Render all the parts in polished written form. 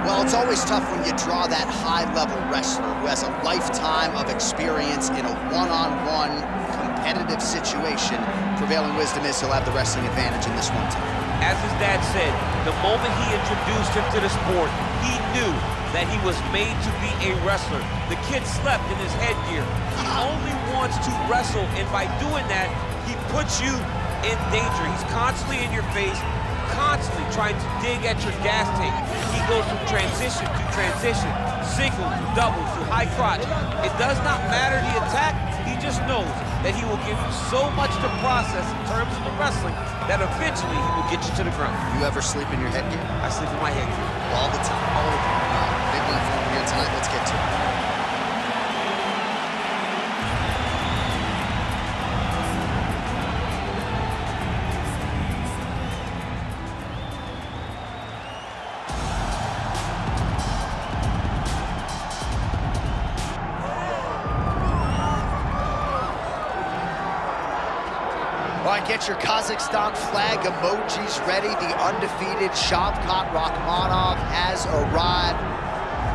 Well, it's always tough when you draw that high-level wrestler who has a lifetime of experience in a one-on-one competitive situation. Prevailing wisdom is he'll have the wrestling advantage in this one tonight. As his dad said, the moment he introduced him to the sport, he knew that he was made to be a wrestler. The kid slept in his headgear. He only wants to wrestle, and by doing that, he puts you in danger. He's constantly in your face, constantly trying to dig at your gas tank. He goes from transition to transition, single to double to high crotch. It does not matter the attack. He just knows that he will give you so much to process in terms of the wrestling that eventually he will get you to the ground. You ever sleep in your headgear? I sleep in my headgear. All the time. All the time. Big one for him here tonight. Let's get to it. All right, get your Kazakhstan flag emojis ready. The undefeated Shavkat Rakhmonov has arrived.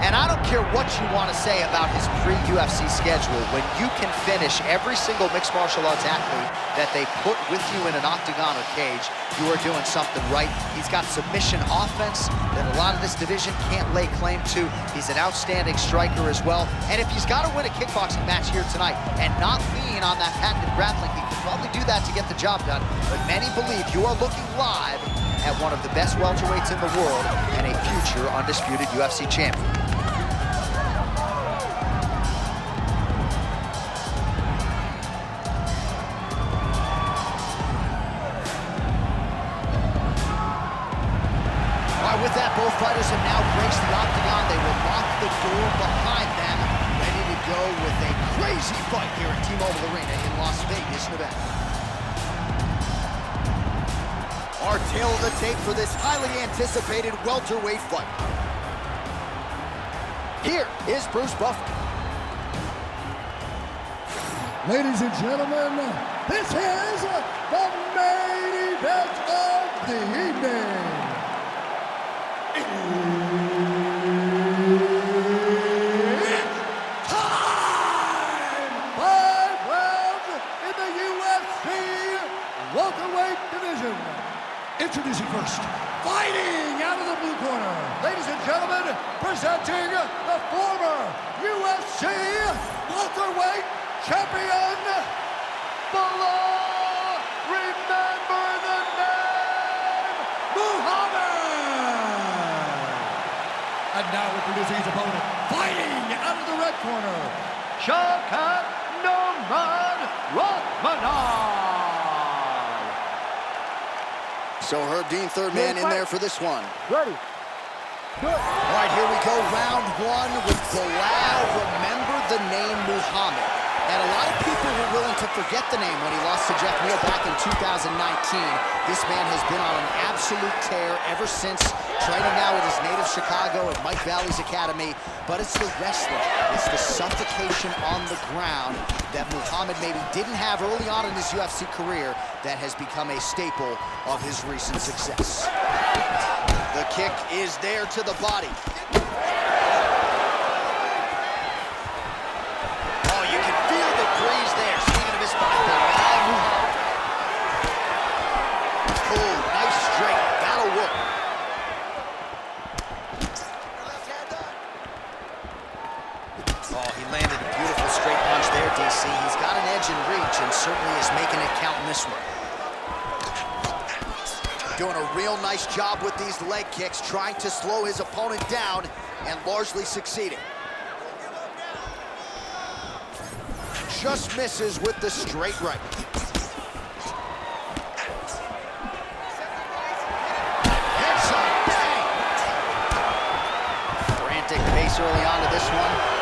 And I don't care what you want to say about his pre-UFC schedule. When you can finish every single mixed martial arts athlete that they put with you in an octagon or cage, you are doing something right. He's got submission offense that a lot of this division can't lay claim to. He's an outstanding striker as well. And if he's got to win a kickboxing match here tonight and not lean on that patented grappling, he can probably do that to get the job done. But many believe you are looking live at one of the best welterweights in the world and a future undisputed UFC champion. With that, both fighters have now graced the octagon. They will lock the door behind them, ready to go with a crazy fight here at T-Mobile Arena in Las Vegas, Nevada. Our tail of the tape for this highly anticipated welterweight fight. Here is Bruce Buffer. Ladies and gentlemen, this is the main event of the evening. It's time! 5 rounds in the UFC welterweight division. Introducing first, fighting out of the blue corner, ladies and gentlemen, presenting the former UFC welterweight champion, Belal. Remember the name, Muhammad. And now introducing his opponent, fighting out of the red corner, Shavkat Rakhmonov. So Herb Dean, third man in there for this one. Ready. Good. All right, here we go, round one with Belal. Remember the name Muhammad. And a lot of people were willing to forget the name when he lost to Jeff Neal back in 2019. This man has been on an absolute tear ever since, training now at his native Chicago at Mike Valley's Academy. But it's the wrestling, it's the suffocation on the ground that Muhammad maybe didn't have early on in his UFC career that has become a staple of his recent success. The kick is there to the body. He's got an edge in reach and certainly is making it count in this one. Doing a real nice job with these leg kicks, trying to slow his opponent down and largely succeeding. Just misses with the straight right. Here's a bang! Frantic pace early on to this one.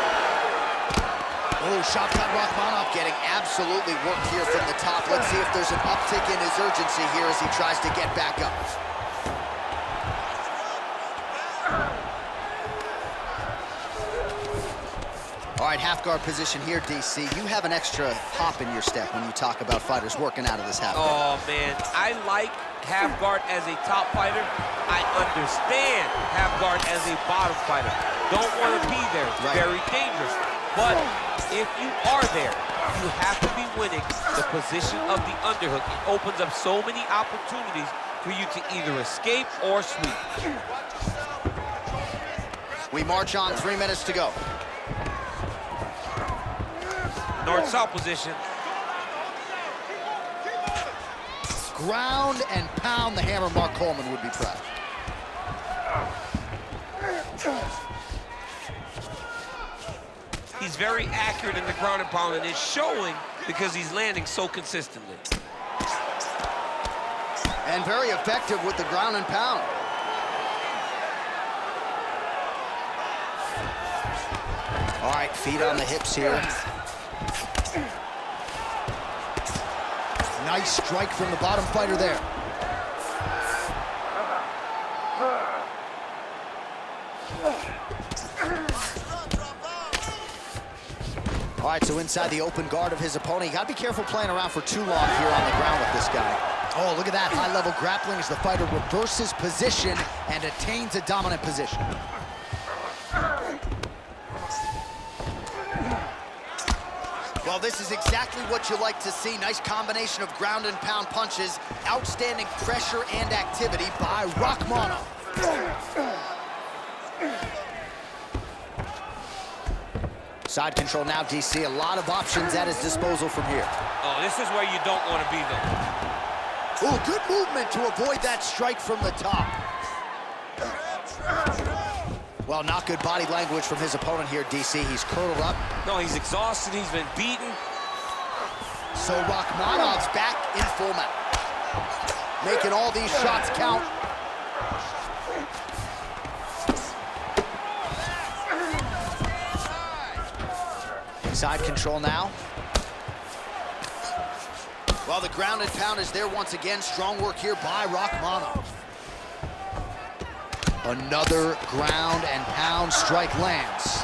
Oh, Shavkat Rakhmonov getting absolutely worked here from the top. Let's see if there's an uptick in his urgency here as he tries to get back up. All right, half guard position here, DC. You have an extra hop in your step when you talk about fighters working out of this half guard. Oh, man, I like half guard as a top fighter. I understand half guard as a bottom fighter. Don't want to be there. It's very dangerous. But if you are there, you have to be winning the position of the underhook. It opens up so many opportunities for you to either escape or sweep. We march on, 3 minutes to go. North-south position. Ground and pound the hammer. Mark Coleman would be proud. He's very accurate in the ground and pound, and it's showing because he's landing so consistently. And very effective with the ground and pound. All right, feet on the hips here. Nice strike from the bottom fighter there. All right, so inside the open guard of his opponent. You gotta be careful playing around for too long here on the ground with this guy. Oh, look at that high-level grappling as the fighter reverses position and attains a dominant position. Well, this is exactly what you like to see. Nice combination of ground and pound punches. Outstanding pressure and activity by Rakhmonov. Side control now, DC. A lot of options at his disposal from here. Oh, this is where you don't want to be, though. Ooh, good movement to avoid that strike from the top. Well, not good body language from his opponent here, DC. He's curled up. No, he's exhausted. He's been beaten. So Rakhmonov's back in full mount. Making all these shots count. Side control now. Well, the ground and pound is there once again. Strong work here by Rakhmonov. Another ground and pound strike lands.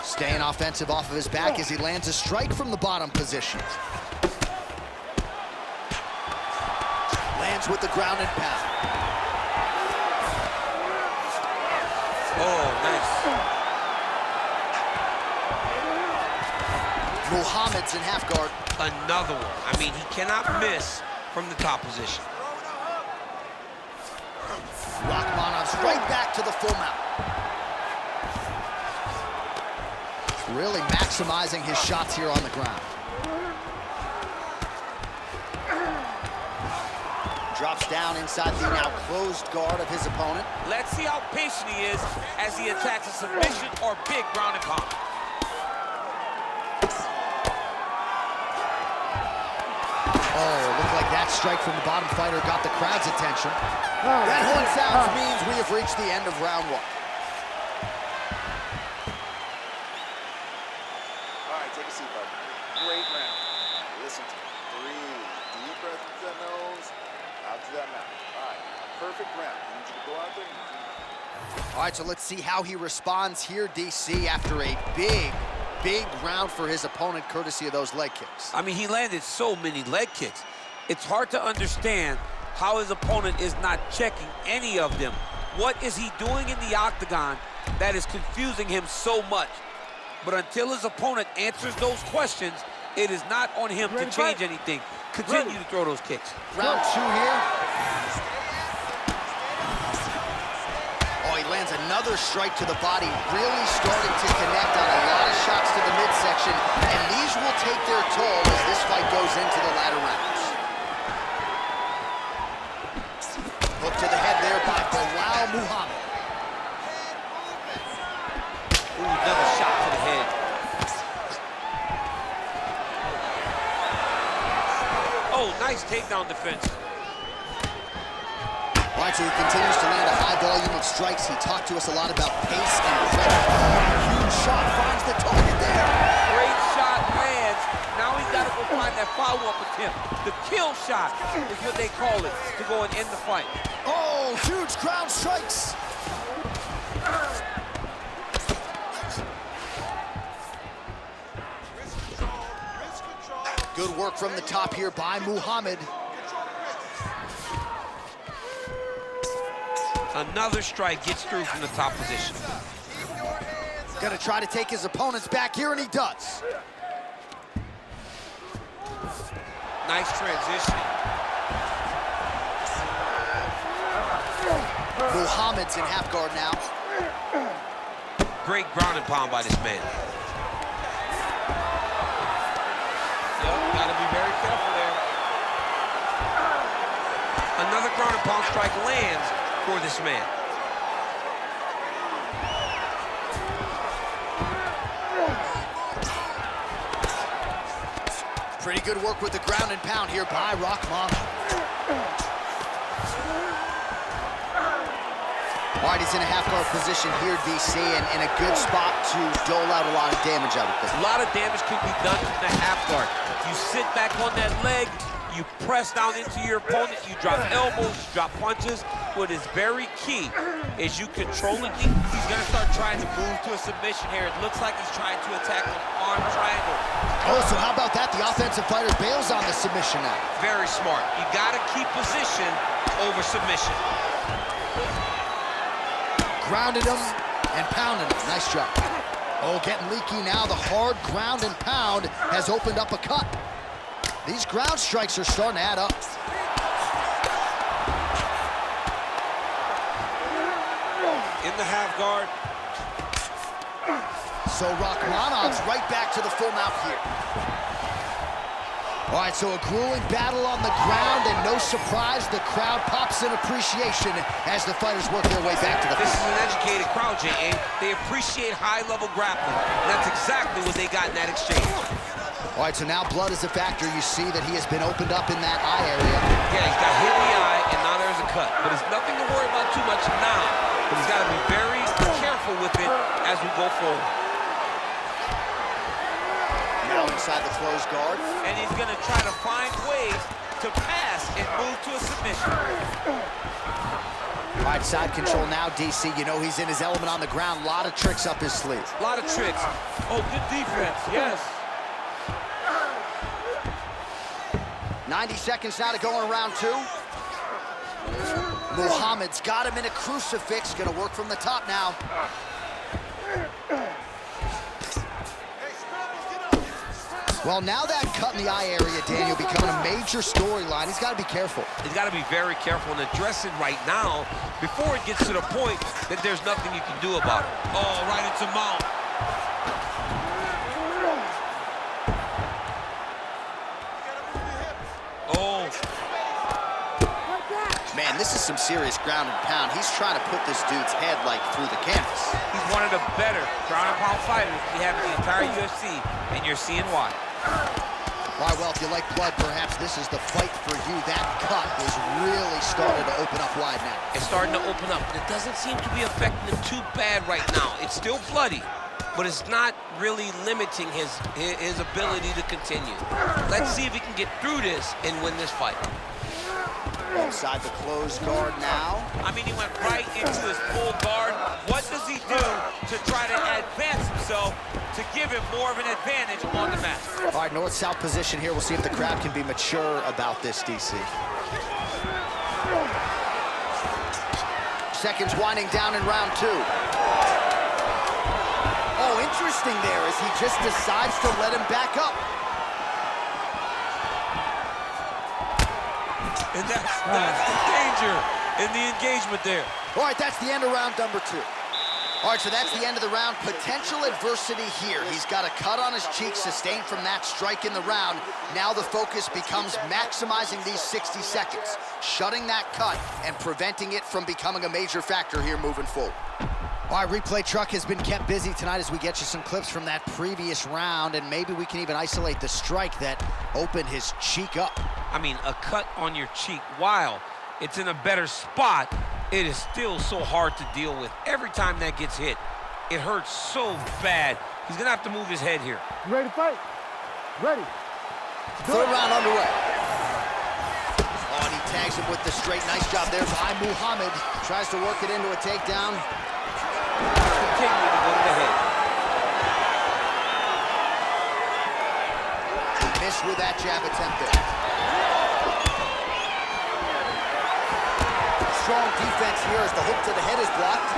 Staying offensive off of his back as he lands a strike from the bottom position. Lands with the ground and pound. Oh, nice. Muhammad's in half guard. Another one. I mean, he cannot miss from the top position. Rakhmonov's right back to the full mount. Really maximizing his shots here on the ground. Drops down inside the now closed guard of his opponent. Let's see how patient he is as he attacks a submission or big ground and pound. Oh, looked like that strike from the bottom fighter got the crowd's attention. That horn sounds means we have reached the end of round one. All right, take a seat, bud. Great round. Listen to me. Breathe. Deep breath through that nose, out through that mouth. All right, perfect round. I need you to go out there and All right, so let's see how he responds here, DC, after a big round for his opponent, courtesy of those leg kicks. I mean, he landed so many leg kicks. It's hard to understand how his opponent is not checking any of them. What is he doing in the octagon that is confusing him so much? But until his opponent answers those questions, it is not on him to change anything. Continue to throw those kicks. Round two here. Oh, he lands another strike to the body, really starting to connect on a lot of shots to the midsection, and these will take their toll as this fight goes into the latter rounds. Hook to the head there by Belal Muhammad. Ooh, another shot to the head. Oh, nice takedown defense. All right, so he continues to land a high volume of strikes. He talked to us a lot about pace and pressure. Huge shot finds the target there. Great shot lands. Now he's got to go find that follow-up attempt. The kill shot is what they call it, to go and end the fight. Oh, huge ground strikes. Good work from the top here by Muhammad. Another strike gets through from the top position. Gonna try to take his opponents back here, and he does. Nice transition. Muhammad's in half guard now. Great ground and pound by this man. Yep, gotta be very careful there. Another ground and pound strike lands for this man. Pretty good work with the ground and pound here by Rakhmonov. All right, he's in a half-guard position here, DC, and in a good spot to dole out a lot of damage, I would think. A lot of damage can be done from the half guard. You sit back on that leg, you press down into your opponent, you drop elbows, you drop punches. What is very key is you controlling things. He's gonna start trying to move to a submission here. It looks like he's trying to attack an arm triangle. Oh, so how about that? The offensive fighter bails on the submission now. Very smart. You gotta keep position over submission. Grounded him and pounded him. Nice job. Oh, getting leaky now. The hard ground and pound has opened up a cut. These ground strikes are starting to add up. In the half guard. So Rakhmonov's right back to the full mount here. All right, so a grueling battle on the ground, and no surprise, the crowd pops in appreciation as the fighters work their way back to the This field. is an educated crowd, J.A. They appreciate high-level grappling. And that's exactly what they got in that exchange. All right, so now blood is a factor. You see that he has been opened up in that eye area. Yeah, he's got hit in the eye, and now there's a cut. But it's nothing to worry about too much now. But he's got to be very careful with it as we go forward. Now inside the closed guard. And he's going to try to find ways to pass and move to a submission. All right, side control now, DC. You know he's in his element on the ground. A lot of tricks up his sleeve. A lot of tricks. Oh, good defense, yes. 90 seconds now to go in round two. Muhammad's got him in a crucifix. Gonna work from the top now. Well, now that cut in the eye area, Daniel, becoming a major storyline. He's got to be careful. He's got to be very careful and address it right now before it gets to the point that there's nothing you can do about it. Oh, right into mount. Oh. Man, this is some serious ground and pound. He's trying to put this dude's head, like, through the canvas. He's one of the better ground and pound fighters we have in the entire UFC, and you're seeing why. All right, well, if you like blood, perhaps this is the fight for you. That cut is really starting to open up wide now. It's starting to open up, but it doesn't seem to be affecting him too bad right now. It's still bloody, but it's not really limiting his ability to continue. Let's see if he can get through this and win this fight. Inside the closed guard now. I mean, he went right into his full guard. What does he do to try to advance himself to give him more of an advantage on the mat? All right, north-south position here. We'll see if the crowd can be mature about this, DC. Seconds winding down in round two. Oh, interesting there as he just decides to let him back up. And that's the danger in the engagement there. All right, that's the end of round number two. All right, so that's the end of the round. Potential adversity here. He's got a cut on his cheek sustained from that strike in the round. Now the focus becomes maximizing these 60 seconds, shutting that cut and preventing it from becoming a major factor here moving forward. All right, replay truck has been kept busy tonight as we get you some clips from that previous round, and maybe we can even isolate the strike that opened his cheek up. I mean, a cut on your cheek, while it's in a better spot, it is still so hard to deal with. Every time that gets hit, it hurts so bad. He's gonna have to move his head here. You ready to fight? Ready. Third round underway. Oh, and he tags him with the straight. Nice job there by Muhammad. Tries to work it into a takedown. Continuing to go to the head. Missed with that jab attempt there. Strong defense here as the hook to the head is blocked.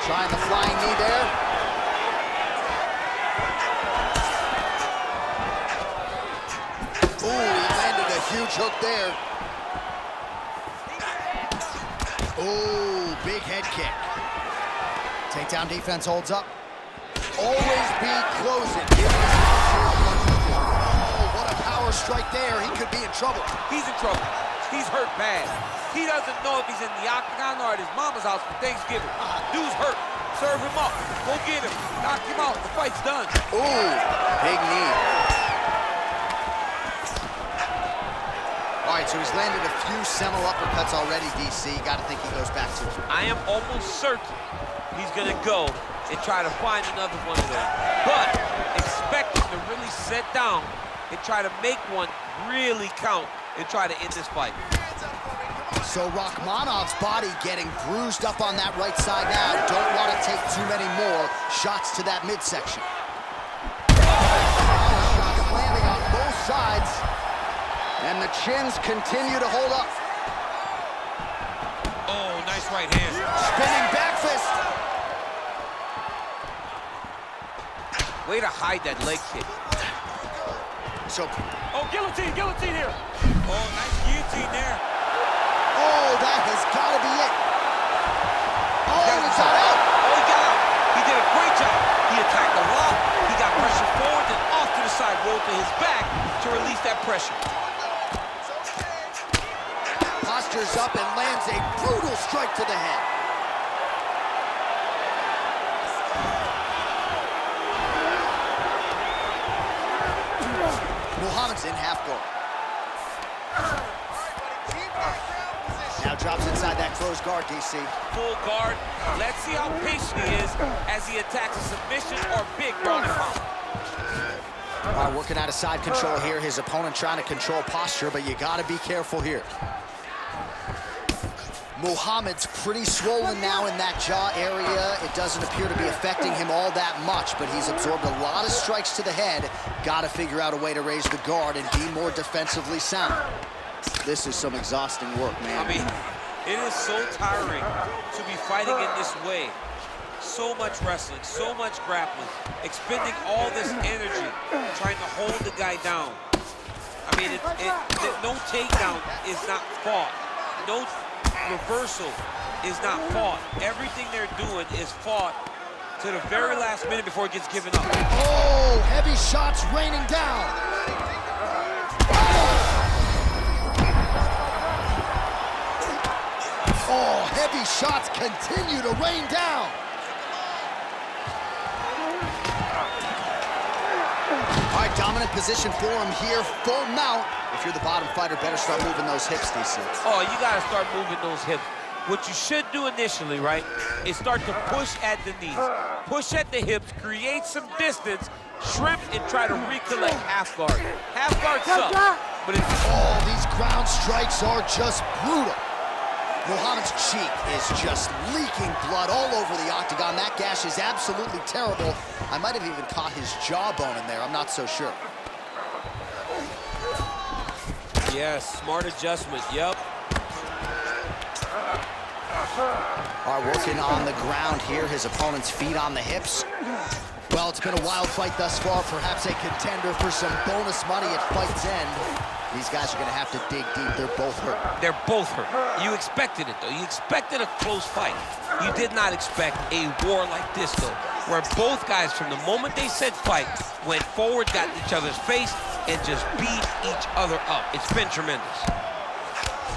Trying the flying knee there. Ooh, he landed a huge hook there. Ooh, big head kick. Takedown defense holds up. Always be closing. Oh, what a power strike there. He could be in trouble. He's in trouble. He's hurt bad. He doesn't know if he's in the octagon or at his mama's house for Thanksgiving. Dude's hurt. Serve him up. Go get him. Knock him out. The fight's done. Ooh, big knee. All right, so he's landed a few seminal uppercuts already, DC. Got to think he goes back to it. I am almost certain he's going to go and try to find another one of them. But expect him to really sit down and try to make one really count and try to end this fight. So Rakhmonov's body getting bruised up on that right side now. Don't want to take too many more shots to that midsection. Shots landing on both sides. And the chins continue to hold up. Oh, nice right hand. Spinning back fist. Way to hide that leg kick. So, Oh, guillotine here. Oh, nice guillotine there. oh, that has got to be it. Oh, he got out. Oh, he got out. He did a great job. He attacked a lot. He got pressure forward and off to the side, rolled to his back to release that pressure. Postures up and lands a brutal strike to the head. Muhammad's in half guard. Now drops inside that closed guard, DC. Full guard. Let's see how patient he is as he attacks a submission or big ground and pound. All right, working out of side control here. His opponent trying to control posture, but you got to be careful here. Muhammad's pretty swollen now in that jaw area. It doesn't appear to be affecting him all that much, but he's absorbed a lot of strikes to the head. Got to figure out a way to raise the guard and be more defensively sound. This is some exhausting work, man. I mean, it is so tiring to be fighting in this way. So much wrestling, so much grappling, expending all this energy trying to hold the guy down. I mean, no takedown is not fought. No reversal is not fought. Everything they're doing is fought to the very last minute before it gets given up. Oh, heavy shots raining down. Oh, heavy shots continue to rain down. All right, dominant position for him here, full mount. If you're the bottom fighter, better start moving those hips, DC. Oh, you gotta start moving those hips. What you should do initially, right, is start to push at the knees. Push at the hips, create some distance, shrimp, and try to recollect half guard. Half guard sucks, but it's... Oh, these ground strikes are just brutal. Muhammad's cheek is just leaking blood all over the octagon. That gash is absolutely terrible. I might have even caught his jawbone in there. I'm not so sure. Yes, smart adjustment, yep. All right, working on the ground here. His opponent's feet on the hips. Well, it's been a wild fight thus far. Perhaps a contender for some bonus money at fight's end. These guys are going to have to dig deep. They're both hurt. They're both hurt. You expected it, though. You expected a close fight. You did not expect a war like this, though, where both guys, from the moment they said fight, went forward, got in each other's face, and just beat each other up. It's been tremendous.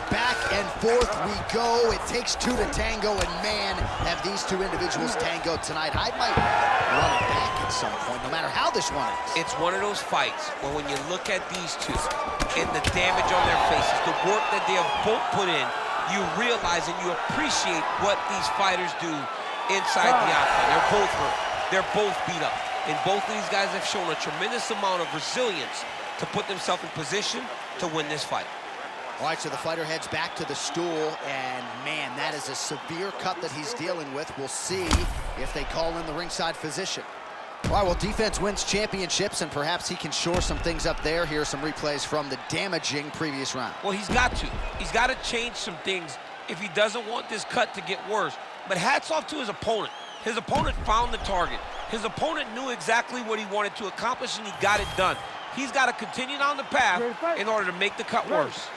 Back and forth we go. It takes two to tango, and man, have these two individuals tangoed tonight. I might run it back at some point, no matter how this one is. It's one of those fights where when you look at these two and the damage on their faces, the work that they have both put in, you realize and you appreciate what these fighters do inside the octagon. They're both hurt. They're both beat up. And both of these guys have shown a tremendous amount of resilience to put themselves in position to win this fight. All right, so the fighter heads back to the stool, and man, that is a severe cut that he's dealing with. We'll see if they call in the ringside physician. All right, well, defense wins championships, and perhaps he can shore some things up there. Here are some replays from the damaging previous round. Well, he's got to. He's got to change some things if he doesn't want this cut to get worse. But hats off to his opponent. His opponent found the target. His opponent knew exactly what he wanted to accomplish, and he got it done. He's got to continue down the path in order to make the cut worse.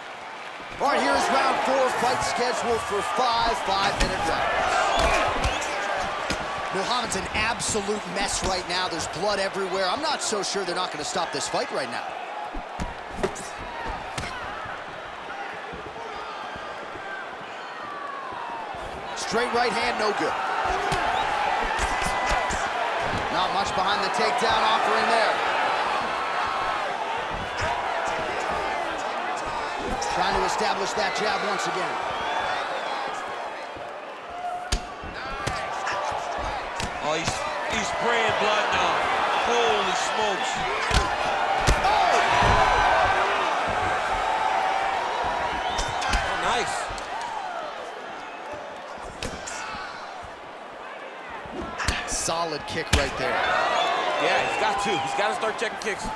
All right, here's round 4, fight scheduled for 5 5-minute rounds. Muhammad's an absolute mess right now. There's blood everywhere. I'm not so sure they're not going to stop this fight right now. Straight right hand, no good. Not much behind the takedown offering there. Trying to establish that jab once again. Oh, he's spraying blood now. Holy smokes. Oh! Oh, nice. Solid kick right there. Yeah, he's got to. He's got to start checking kicks.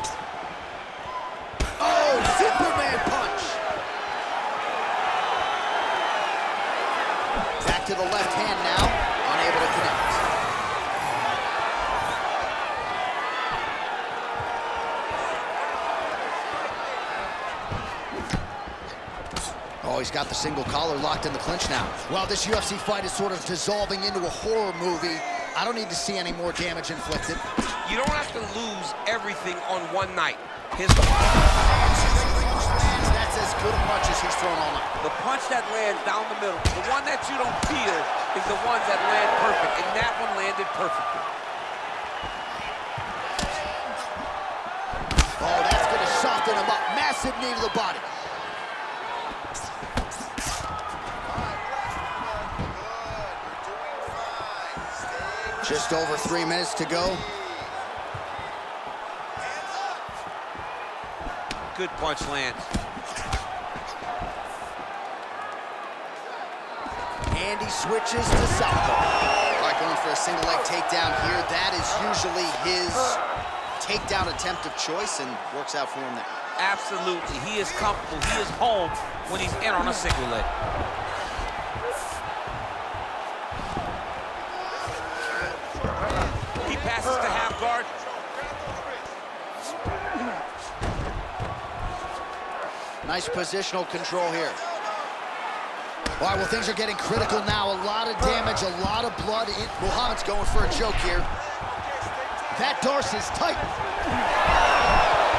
Oh, Superman punch. Back to the left hand now, unable to connect. Oh, he's got the single collar locked in the clinch now. Well, this UFC fight is sort of dissolving into a horror movie. I don't need to see any more damage inflicted. You don't have to lose everything on one night. That's as good a punch as he's thrown all night. The punch that lands down the middle, the one that you don't feel, is the ones that land perfect, and that one landed perfectly. Oh, that's going to soften him up. Massive knee to the body. Just over 3 minutes to go. Good punch lands. And he switches to southpaw. All right, going for a single leg takedown here. That is usually his takedown attempt of choice, and works out for him there. Absolutely. He is comfortable. He is home when he's in on a single leg. He passes to half guard. Nice positional control here. All right, well, things are getting critical now. A lot of damage, a lot of blood. Muhammad's going for a choke here. That Darce's tight.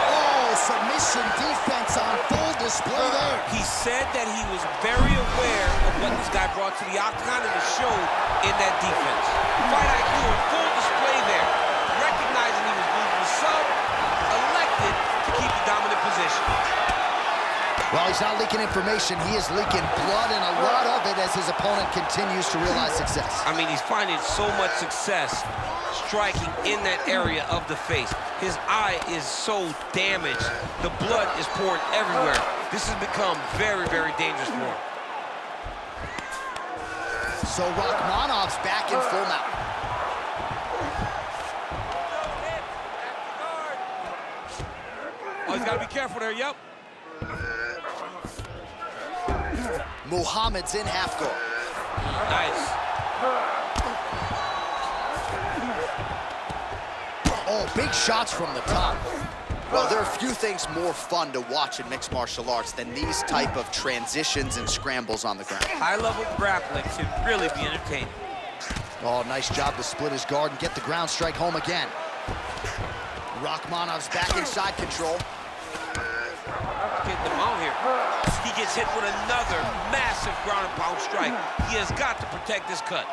Oh, submission defense on full display there. He said that he was very aware of what this guy brought to the octagon, and it showed in that defense. Fight IQ on full display there. Recognizing he was losing the sub, elected to keep the dominant position. Well, he's not leaking information. He is leaking blood, and a lot of it as his opponent continues to realize success. I mean, he's finding so much success striking in that area of the face. His eye is so damaged. The blood is pouring everywhere. This has become very, very dangerous for him. So Rakhmonov's back in full mount. Oh, he's got to be careful there, yep. Muhammad's in half guard. Nice. Oh, big shots from the top. Well, there are a few things more fun to watch in mixed martial arts than these type of transitions and scrambles on the ground. High-level grappling should really be entertaining. Oh, nice job to split his guard and get the ground strike home again. Rakhmonov's back inside control. Getting the mount here. He gets hit with another massive ground and pound strike. He has got to protect this cut.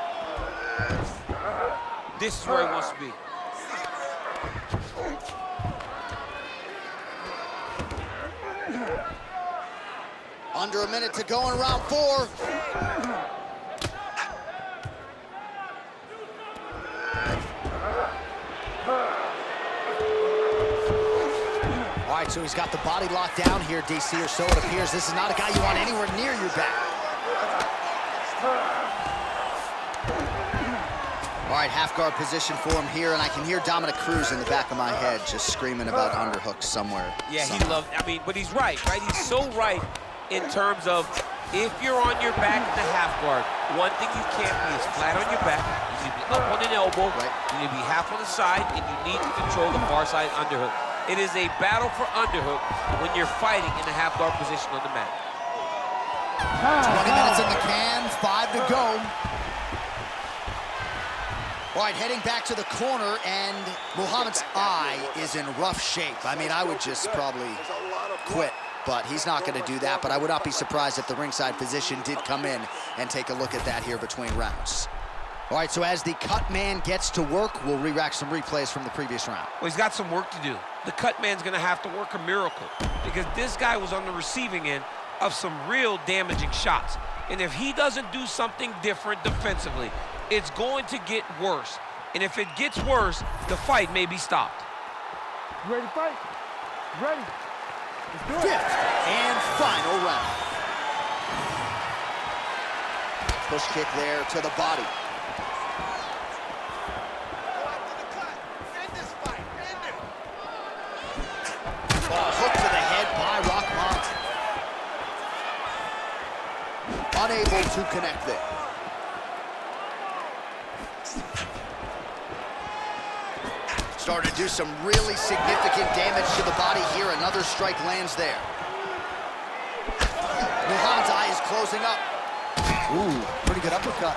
This is where he wants to be. Under a minute to go in round 4. All All right, so he's got the body locked down here, DC, or so it appears. This is not a guy you want anywhere near your back. All right, half guard position for him here, and I can hear Dominic Cruz in the back of my head just screaming about underhooks somewhere. Yeah, he loved, I mean, but he's right? He's so right in terms of if you're on your back in the half guard, one thing you can't be is flat on your back. You need to be up on an elbow, right. You need to be half on the side, and you need to control the far side underhook. It is a battle for underhook when you're fighting in the half guard position on the mat. 20 minutes in the can, 5 to go. All right, heading back to the corner, and Muhammad's eye is in rough shape. I mean, I would just probably quit, but he's not going to do that. But I would not be surprised if the ringside physician did come in and take a look at that here between rounds. All right, so as the cut man gets to work, we'll re-rack some replays from the previous round. Well, he's got some work to do. The cut man's going to have to work a miracle because this guy was on the receiving end of some real damaging shots. And if he doesn't do something different defensively, it's going to get worse. And if it gets worse, the fight may be stopped. You ready to fight? Ready. Let's do it. Fifth and final round. Push kick there to the body. Hook to the head by Rakhmonov. Unable to connect there. Starting to do some really significant damage to the body here. Another strike lands there. Muhammad's eye is closing up. Ooh, pretty good uppercut.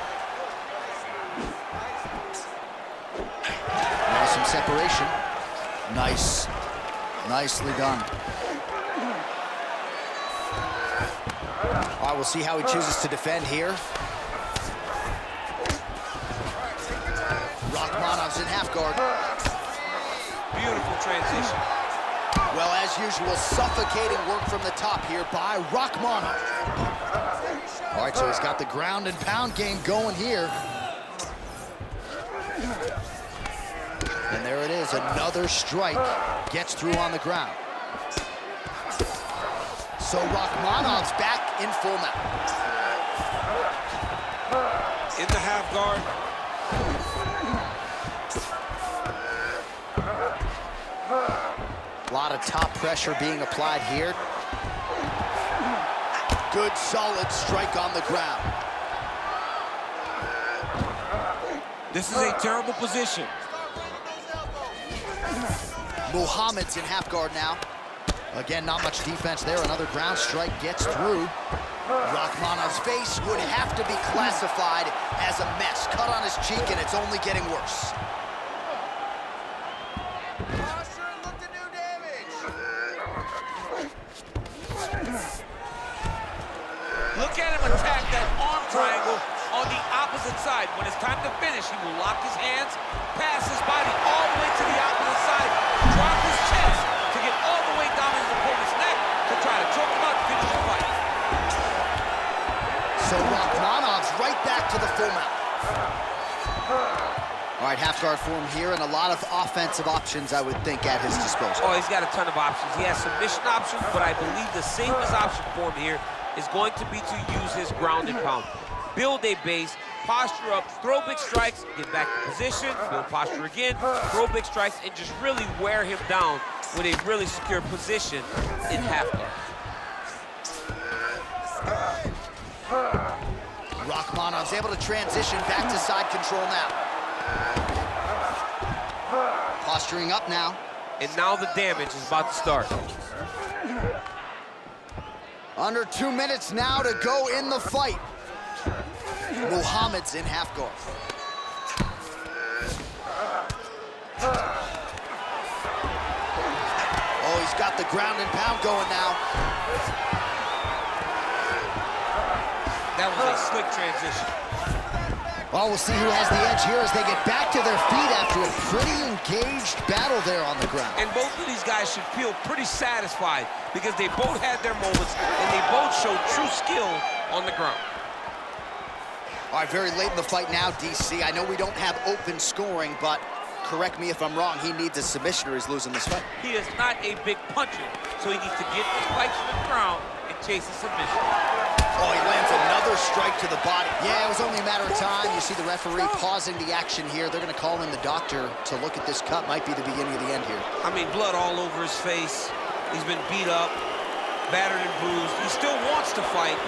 Now some separation. Nice. Nicely done. All right, we'll see how he chooses to defend here. Rakhmonov's in half guard. Beautiful transition. Well, as usual, suffocating work from the top here by Rakhmonov. All right, so he's got the ground and pound game going here. And there it is, another strike gets through on the ground. So Rakhmonov's back in full mount. In the half guard. A lot of top pressure being applied here. Good, solid strike on the ground. This is a terrible position. Muhammad's in half guard now. Again, not much defense there. Another ground strike gets through. Rakhmonov's face would have to be classified as a mess. Cut on his cheek, and it's only getting worse. Look at him attack that arm triangle on the opposite side. When it's time to finish, he will lock his hands, pass his body all the way to the opposite side, drop his chest to get all the way down his opponent's neck to try to choke him out and finish the fight. So Rakhmonov's right back to the full mount. All right, half guard for him here, and a lot of offensive options, I would think, at his disposal. Oh, he's got a ton of options. He has submission options, but I believe the safest option for him here is going to be to use his ground and pound. Build a base, posture up, throw big strikes, get back in position, build posture again, throw big strikes, and just really wear him down with a really secure position in half guard. Rakhmonov's able to transition back to side control now. Posturing up now. And now the damage is about to start. Under 2 minutes now to go in the fight. Muhammad's in half guard. Oh, he's got the ground and pound going now. That was a slick transition. Well, we'll see who has the edge here as they get back to their feet after a pretty engaged battle there on the ground. And both of these guys should feel pretty satisfied because they both had their moments and they both showed true skill on the ground. All right, very late in the fight now, DC. I know we don't have open scoring, but correct me if I'm wrong, he needs a submission or he's losing this fight. He is not a big puncher, so he needs to get his fight to the ground and chase a submission. Oh, he lands another strike to the body. Yeah, it was only a matter of time. You see the referee pausing the action here. They're going to call in the doctor to look at this cut. Might be the beginning of the end here. I mean, blood all over his face. He's been beat up, battered and bruised. He still wants to fight.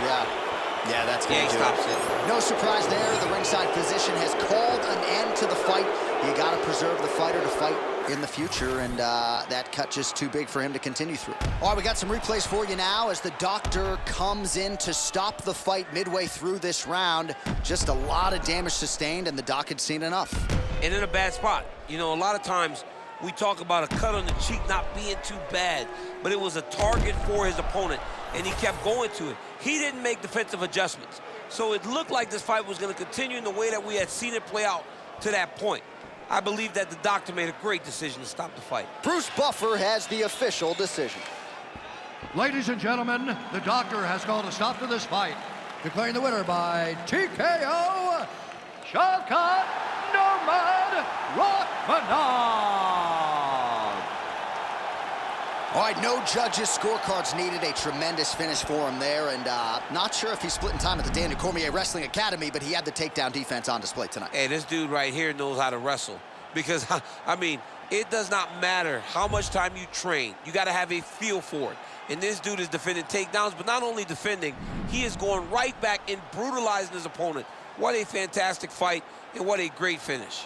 Yeah, that's good. Yeah, he stops it. No surprise there. The ringside physician has called an end to the fight. You got to preserve the fighter to fight in the future, and that cut just too big for him to continue through. All right, we got some replays for you now as the doctor comes in to stop the fight midway through this round. Just a lot of damage sustained, and the doc had seen enough. And in a bad spot. You know, a lot of times we talk about a cut on the cheek not being too bad, but it was a target for his opponent, and he kept going to it. He didn't make defensive adjustments. So it looked like this fight was going to continue in the way that we had seen it play out to that point. I believe that the doctor made a great decision to stop the fight. Bruce Buffer has the official decision. Ladies and gentlemen, the doctor has called a stop to this fight, declaring the winner by TKO, Shavkat Rakhmonov. All right, no judges' scorecards needed. A tremendous finish for him there, and not sure if he's splitting time at the Daniel Cormier Wrestling Academy, but he had the takedown defense on display tonight. Hey, this dude right here knows how to wrestle. Because, I mean, it does not matter how much time you train. You got to have a feel for it. And this dude is defending takedowns, but not only defending, he is going right back and brutalizing his opponent. What a fantastic fight, and what a great finish.